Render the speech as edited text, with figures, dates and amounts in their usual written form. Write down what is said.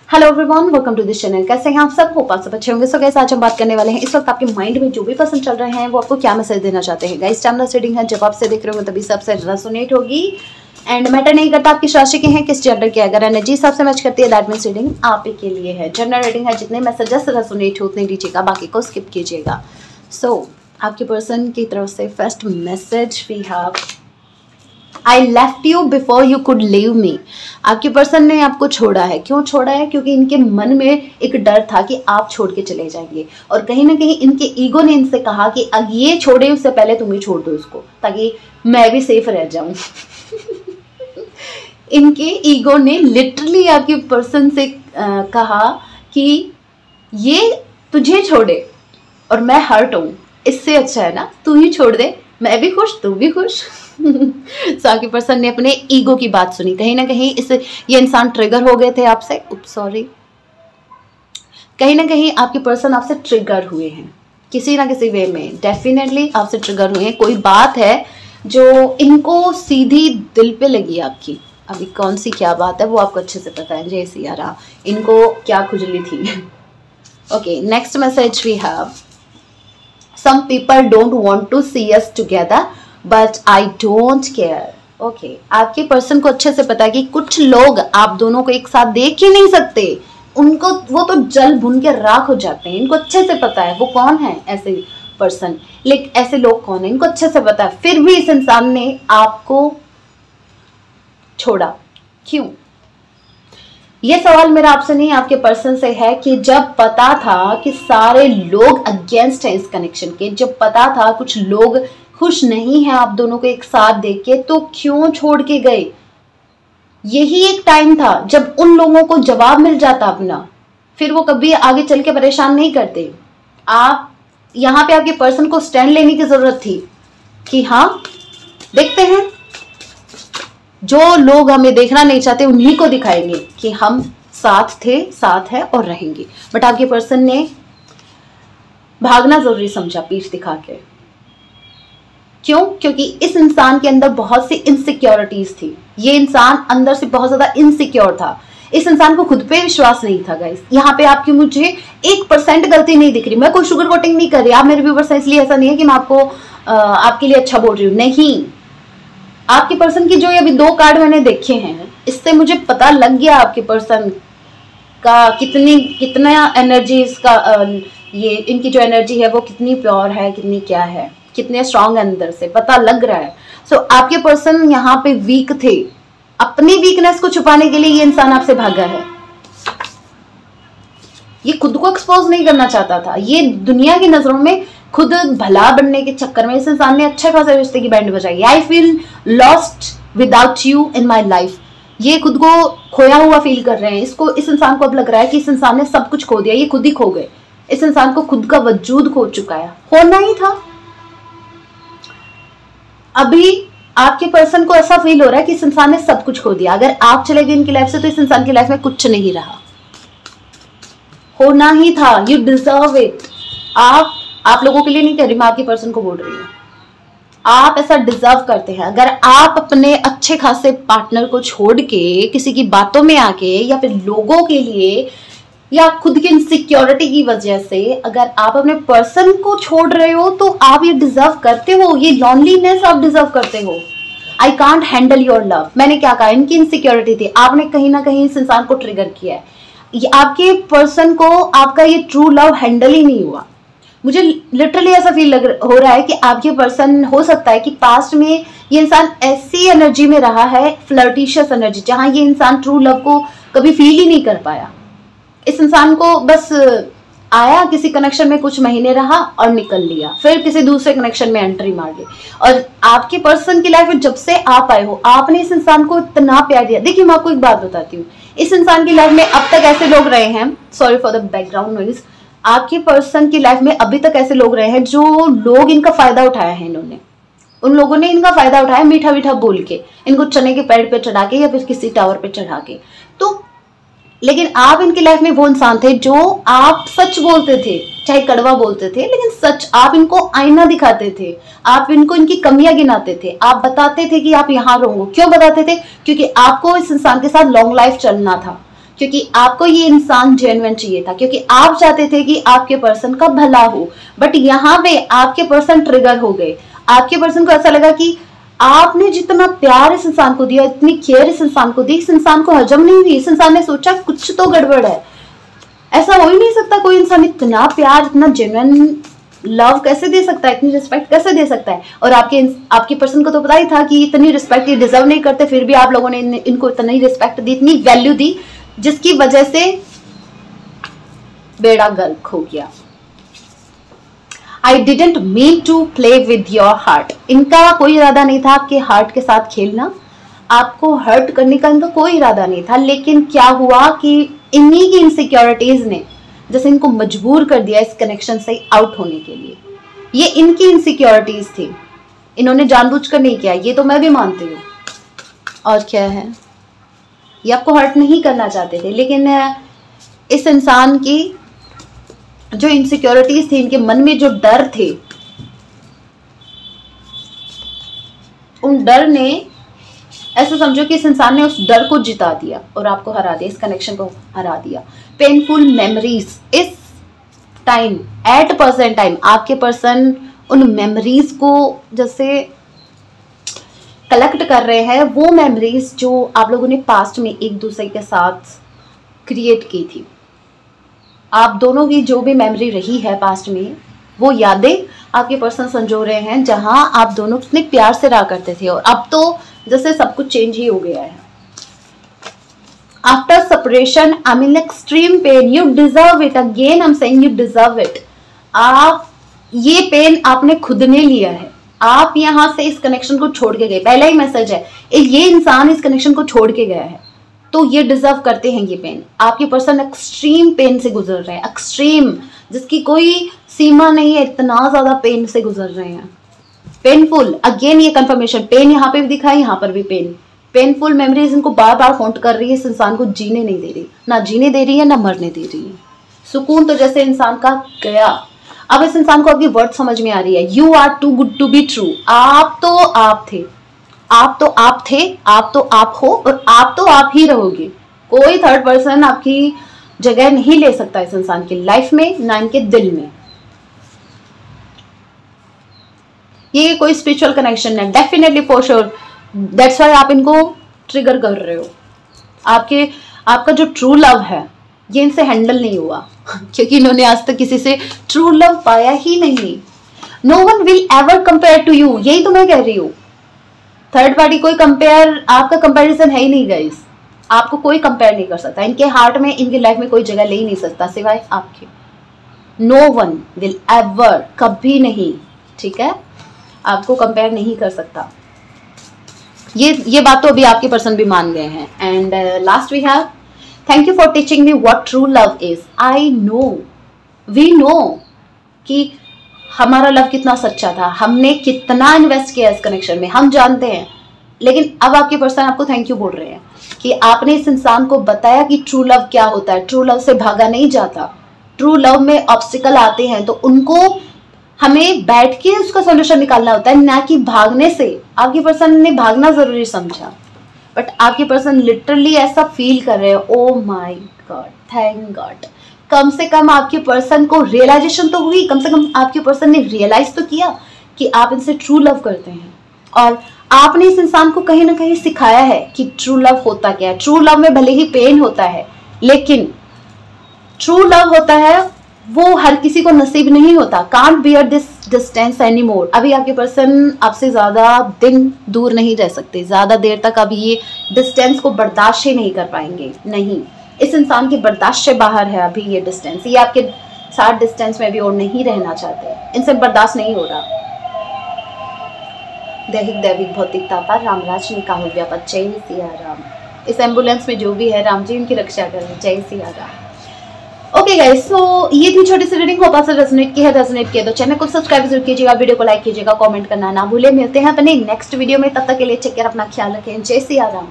Hello everyone, welcome to this channel. कैसे हैं आप सब? होप आप सब अच्छे होंगे। सो गाइस, आज हम बात करने वाले हैं इस वक्त आपके माइंड में जो भी पर्सन चल रहे हैं वो आपको क्या मैसेज देना चाहते हैं। गाइस, टाइमलेस रीडिंग है, जब आप से देख रहे हो तभी सबसे रेजोनेट होगी एंड मैटर नहीं करता आप किस राशि के हैं, किस जेंडर के। अगर एनर्जी सबसे मैच करती है दैट मींस रीडिंग आप ही के लिए है। जनरल रीडिंग है, जितने मैसेजेस रेजोनेट हो उतने लीजिएगा, बाकी को स्किप कीजिएगा। सो आपके पर्सन की तरफ से first message we have, I left you before you could leave me। आपके पर्सन ने आपको छोड़ा है। क्यों छोड़ा है? क्योंकि इनके मन में एक डर था कि आप छोड़ के चले जाएंगे, और कहीं ना कहीं इनके ईगो ने इनसे कहा कि अब ये छोड़े उससे पहले तुम ही छोड़ दो इसको, ताकि मैं भी सेफ रह जाऊं। इनके ईगो ने लिटरली आपके पर्सन से कहा कि ये तुझे छोड़े और मैं हर्ट हूं, इससे अच्छा है ना तू ही छोड़ दे, मैं भी खुश तू भी खुश। सो आपके पर्सन ने अपने ईगो की बात सुनी। कहीं ना कहीं ये इंसान ट्रिगर हो गए थे आपसे। सॉरी, कहीं ना कहीं आपके पर्सन आपसे ट्रिगर हुए हैं किसी ना किसी वे में। डेफिनेटली आपसे ट्रिगर हुए हैं। कोई बात है जो इनको सीधी दिल पे लगी आपकी। अभी कौन सी क्या बात है वो आपको अच्छे से पता है। जैसे यार इनको क्या खुजली थी। Okay, next message we have, some people don't want to see us together but I don't care। Okay, आपके पर्सन को अच्छे से पता है कि कुछ लोग आप दोनों को एक साथ देख ही नहीं सकते। उनको वो तो जल भुन के राख हो जाते हैं। इनको अच्छे से पता है वो कौन है ऐसे पर्सन, लेकिन ऐसे लोग कौन है इनको अच्छे से पता है। फिर भी इस इंसान ने आपको छोड़ा, क्यों? ये सवाल मेरा आपसे नहीं आपके पर्सन से है कि जब पता था कि सारे लोग अगेंस्ट हैं इस कनेक्शन के, जब पता था कुछ लोग खुश नहीं हैं आप दोनों को एक साथ देख के, तो क्यों छोड़ के गए? यही एक टाइम था जब उन लोगों को जवाब मिल जाता अपना, फिर वो कभी आगे चल के परेशान नहीं करते। आप यहाँ पे आपके पर्सन को स्टैंड लेने की जरूरत थी कि हाँ देखते हैं, जो लोग हमें देखना नहीं चाहते उन्हीं को दिखाएंगे कि हम साथ थे, साथ है और रहेंगे। बट आपके पर्सन ने भागना जरूरी समझा पीठ दिखा के। क्यों? क्योंकि इस इंसान के अंदर बहुत सी इनसिक्योरिटीज थी। ये इंसान अंदर से बहुत ज्यादा इनसिक्योर था। इस इंसान को खुद पे विश्वास नहीं था। गाइस, यहाँ पे आपकी मुझे 1% गलती नहीं दिख रही। मैं कोई शुगर कोटिंग नहीं कर रही, आप मेरे व्यूअर्स हैं, इसलिए ऐसा नहीं है कि मैं आपको आपके लिए अच्छा बोल रही हूँ। नहीं, आपके पर्सन की जो अभी 2 कार्ड मैंने देखे हैं, इससे मुझे पता लग गया आपके पर्सन का कितना एनर्जी इसका ये इनकी जो एनर्जी है वो कितनी प्योर है, कितनी क्या है, कितने स्ट्रांग अंदर से पता लग रहा है। सो आपके पर्सन यहाँ पे वीक थे। अपनी वीकनेस को छुपाने के लिए ये इंसान आपसे भागा है। ये खुद को एक्सपोज नहीं करना चाहता था। ये दुनिया की नजरों में खुद भला बनने के चक्कर में इस इंसान ने अच्छे खासे रिश्ते की बैंड बजाई। I feel lost without you in my life. ये खुद को खोया हुआ फील कर रहे हैं। इस इंसान को अब लग रहा है कि इस इंसान ने सब कुछ खो दिया, ये खुद ही खो गए। इस इंसान को खुद का वजूद खो चुका है, होना ही था। अभी आपके पर्सन को ऐसा फील हो रहा है कि इस इंसान ने सब कुछ खो दिया। अगर आप चले गए इनकी लाइफ से तो इस इंसान की लाइफ में कुछ नहीं रहा। होना ही था। You deserve it. आप लोगों के लिए नहीं कह रही, मैं आपके पर्सन को बोल रही हूँ। आप ऐसा डिजर्व करते हैं। अगर आप अपने अच्छे खासे पार्टनर को छोड़ के किसी की बातों में आके, या फिर लोगों के लिए, या खुद की इनसिक्योरिटी की वजह से अगर आप अपने पर्सन को छोड़ रहे हो, तो आप ये डिजर्व करते हो। ये लॉनलीनेस आप डिजर्व करते हो। I can't handle your love. मैंने क्या कहा? इनकी इनसिक्योरिटी थी। आपने कहीं ना कहीं इस इंसान को ट्रिगर किया है। आपके पर्सन को आपका ये ट्रू लव हैंडल ही नहीं हुआ। मुझे लिटरली ऐसा फील हो रहा है कि आपके पर्सन, हो सकता है कि पास्ट में ये इंसान ऐसी एनर्जी में रहा है, फ्लर्टिशियस एनर्जी, जहां ये इंसान ट्रू लव को कभी फील ही नहीं कर पाया। इस इंसान को बस आया, किसी कनेक्शन में कुछ महीने रहा और निकल लिया, फिर किसी दूसरे कनेक्शन में एंट्री मार ली। और आपके पर्सन की लाइफ में जब से आप आए हो, आपने इस इंसान को इतना प्यार दिया। देखिए, मैं आपको एक बात बताती हूँ। इस इंसान की लाइफ में अब तक ऐसे लोग रहे हैं, sorry for the background noise, आपके पर्सन की लाइफ में अभी तक ऐसे लोग रहे हैं जो लोग इनका फायदा उठाया है। इन्होंने, उन लोगों ने इनका फायदा उठाया मीठा मीठा बोल के, इनको चने के पेड़ पे चढ़ा के या फिर किसी टावर पे चढ़ा के। तो लेकिन आप इनकी लाइफ में वो इंसान थे जो आप सच बोलते थे, चाहे कड़वा बोलते थे, लेकिन सच। आप इनको आईना दिखाते थे, आप इनको इनकी कमियां गिनाते थे, आप बताते थे कि आप यहाँ रहोगे। क्यों बताते थे? क्योंकि आपको इस इंसान के साथ लॉन्ग लाइफ चलना था। क्योंकि आपको ये इंसान जेन्युइन चाहिए था, क्योंकि आप चाहते थे कि आपके पर्सन का भला हो। बट यहाँ पे आपके पर्सन ट्रिगर हो गए। आपके पर्सन को ऐसा लगा कि आपने जितना प्यार इस इंसान को दिया, इतनी केयर इस इंसान को दी, इस इंसान को हजम नहीं हुई। इस इंसान ने सोचा कुछ तो गड़बड़ है, ऐसा हो ही नहीं सकता। कोई इंसान इतना प्यार, इतना जेन्युइन लव कैसे दे सकता है, इतनी रिस्पेक्ट कैसे दे सकता है। और आपके पर्सन को तो पता ही था कि इतनी रिस्पेक्ट ये डिजर्व नहीं करते, फिर भी आप लोगों ने इनको इतनी रिस्पेक्ट दी, इतनी वैल्यू दी, जिसकी वजह से बेड़ा गर्क हो गया। I didn't mean to play with your heart। इनका कोई इरादा नहीं था आपके हार्ट के साथ खेलना, आपको हर्ट करने का इनका कोई इरादा नहीं था। लेकिन क्या हुआ कि इन्हीं की इनसिक्योरिटीज ने जैसे इनको मजबूर कर दिया इस कनेक्शन से आउट होने के लिए। ये इनकी इनसिक्योरिटीज थी, इन्होंने जानबूझकर नहीं किया, ये तो मैं भी मानती हूँ। और क्या है, ये आपको हर्ट नहीं करना चाहते थे, लेकिन इस इंसान की जो इनसिक्योरिटीज थी, इनके मन में जो डर थे, उन डर ने, ऐसा समझो कि इस इंसान ने उस डर को जिता दिया और आपको हरा दिया, इस कनेक्शन को हरा दिया। पेनफुल मेमोरीज इस टाइम, एट प्रेजेंट टाइम, आपके पर्सन उन मेमोरीज को जैसे कलेक्ट कर रहे हैं, वो मेमोरीज जो आप लोगों ने पास्ट में एक दूसरे के साथ क्रिएट की थी। आप दोनों की जो भी मेमोरी रही है पास्ट में, वो यादें आपके पर्सन संजो रहे हैं, जहां आप दोनों कितने प्यार से रहा करते थे। और अब तो जैसे सब कुछ चेंज ही हो गया है। After separation I am in extreme pain, you deserve it, again I am saying you deserve it. आप, ये पेन आपने खुद ने लिया है। आप यहां से इस कनेक्शन को छोड़ के गए, पहला ही मैसेज है, ये इंसान इस कनेक्शन को छोड़ के गया है, तो ये डिजर्व करते हैं ये पेन। आपके पर्सन एक्सट्रीम पेन से गुजर रहे हैं, एक्सट्रीम, जिसकी कोई सीमा नहीं है, इतना ज्यादा पेन से गुजर रहे हैं। पेनफुल, अगेन ये कंफर्मेशन, पेन यहाँ पे भी दिखा है, यहाँ पर भी पेन। पेनफुल मेमोरीज इनको बार बार हॉन्ट कर रही है, इस इंसान को जीने नहीं दे रही, ना जीने दे रही है ना मरने दे रही है। सुकून तो जैसे इंसान का गया। अब इस इंसान को आपकी वर्ड समझ में आ रही है, you are too good to be true. आप तो आप थे, आप तो आप थे, आप तो आप हो, और आप तो आप ही रहोगे। कोई थर्ड पर्सन आपकी जगह नहीं ले सकता इस इंसान की लाइफ में, ना इनके दिल में। ये कोई स्पिरिचुअल कनेक्शन है, definitely for sure. That's why आप इनको ट्रिगर कर रहे हो। आपका जो ट्रू लव है, ये इनसे हैंडल नहीं हुआ क्योंकि इन्होंने आज तक किसी से ट्रू लव पाया ही नहीं। No one will ever compare to you, यही तो मैं कह रही हूँ। थर्ड पार्टी कोई कंपेयर, आपका कंपैरिजन है ही नहीं गाइस। आपको कोई कंपेयर नहीं कर सकता, इनके हार्ट में, इनकी लाइफ में कोई जगह ले ही नहीं सकता सिवाय आपके। नो वन विल एवर, कभी नहीं, ठीक है, आपको कंपेयर नहीं कर सकता। ये बात तो अभी आपके पर्सन भी मान गए हैं। And last we have, thank you for teaching me what true love is. I know, we know कि हमारा लव कितना सच्चा था, हमने कितना इन्वेस्ट किया इस कनेक्शन में, हम जानते हैं। लेकिन अब आपके पर्सन आपको थैंक यू बोल रहे हैं कि आपने इस इंसान को बताया कि ट्रू लव क्या होता है। ट्रू लव से भागा नहीं जाता, ट्रू लव में ऑब्स्टिकल आते हैं तो उनको हमें बैठ के उसका सॉल्यूशन निकालना होता है, ना कि भागने से। आपके पर्सन ने भागना जरूरी समझा, बट आपके पर्सन लिटरली ऐसा फील कर रहे हैं, oh my God, thank God. कम से कम आपके पर्सन को रियलाइजेशन तो हुई, कम से कम आपके पर्सन ने रियलाइज तो किया कि आप इनसे ट्रू लव करते हैं। और आपने इस इंसान को कहीं ना कहीं सिखाया है कि ट्रू लव होता क्या है। ट्रू लव में भले ही पेन होता है, लेकिन ट्रू लव होता है वो हर किसी को नसीब नहीं होता। Can't beer this distance any more. अभी आपके पर्सन आपसे ज्यादा दिन दूर नहीं रह सकते, ज्यादा देर तक अभी ये डिस्टेंस को बर्दाश्त ही नहीं कर पाएंगे। नहीं, इस इंसान की बर्दाश्त से बाहर है अभी ये डिस्टेंस। ये आपके साथ डिस्टेंस में भी और नहीं रहना चाहते, इनसे बर्दाश्त नहीं हो रहा। दैहिक दैविक भौतिक तापा रामराज ने कहा व्यापक, जय सिया राम। इस एम्बुलेंस में जो भी है, राम जी उनकी रक्षा करें, जय सिया राम। ओके गाइस, सो ये थी छोटी सी रीडिंग, होप आपसे रेजोनेट किया है। रेजोनेट किया तो चैनल को सब्सक्राइब जरूर कीजिएगा, वीडियो को लाइक कीजिएगा, कमेंट करना ना भूले। मिलते हैं अपने नेक्स्ट वीडियो में, तब तक के लिए टेक केयर, अपना ख्याल रखें, जय सिया राम।